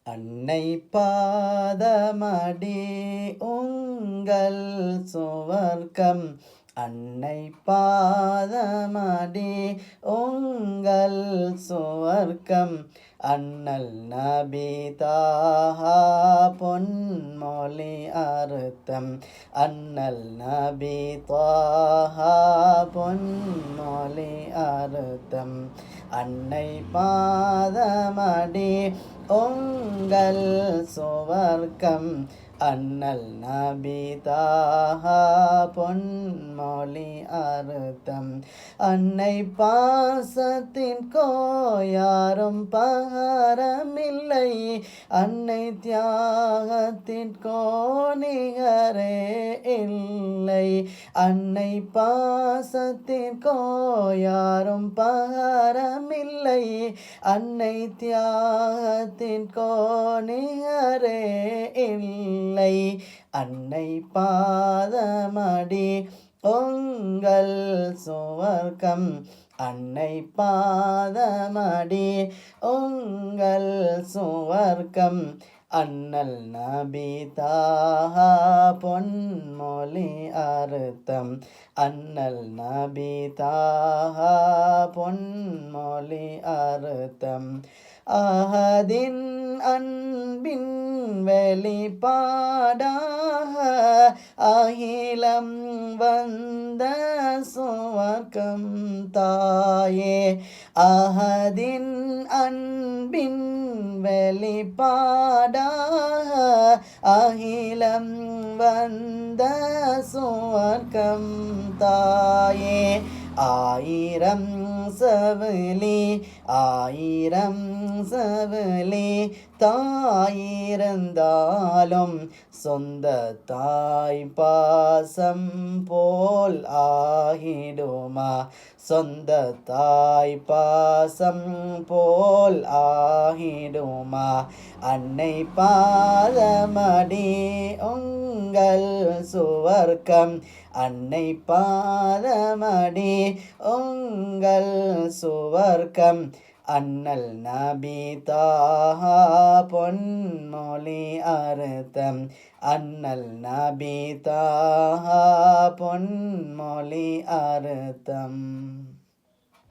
அன்னை பாதமடி உங்கள் சுவர்க்கம். அன்னை பாதமடி உங்கள் சுவர்க்கம். அண்ணல் நபி தாஹா பொன்மொழி அறுத்தம். அண்ணல் நபி தாஹா பொன்மொழி அறுத்தம். அன்னை பாதமடி உங்கள் சுவர்க்கம். அண்ணல் நபி தாஹா பொன்மொழி அறுத்தம். அன்னை பாசத்தின் கோயாரும் பகரமில்லை. அன்னை தியாகத்தின் கோணிகரே இல்லை. அன்னை பாசத்தின் கோயாரும் பகரமில்லை. அன்னை தியாகத்தின் கோணிகரே இல்லை. அன்னை பாதமடி உங்கள் சுவர்க்கம். அன்னை பாதமடி உங்கள் சுவர்க்கம். அண்ணல் நபி தாஹா பொன்மொழி அறுத்தம். அண்ணல் நபி தாஹா பொன்மொழி அறுத்தம். அஹதின் அன்பின் வெளிப்பாடாக அகிலம் வந்த சுவர்க்கம் தாயே. அஹதின் அன்பின் வெளிப்பாடாக அகிலம் வந்த சுவர்க்கம் தாயே. ஆயிரம் சவலி ஆயிரம் சவலி தாயிருந்தாலும் சொந்த தாய் பாசம் போல் ஆகிடுமா. சொந்த தாய் பாசம் போல் ஆகிடுமா. அன்னை பாதமடி உங்கள் சுவர்க்கம். அன்னை பாதமடி உங்கள் சுவர்க்கம். அண்ணல் நபி தாஹா பொன்மொழி அறுத்தம். அண்ணல் நபி தாஹா பொன்மொழி அறுத்தம்.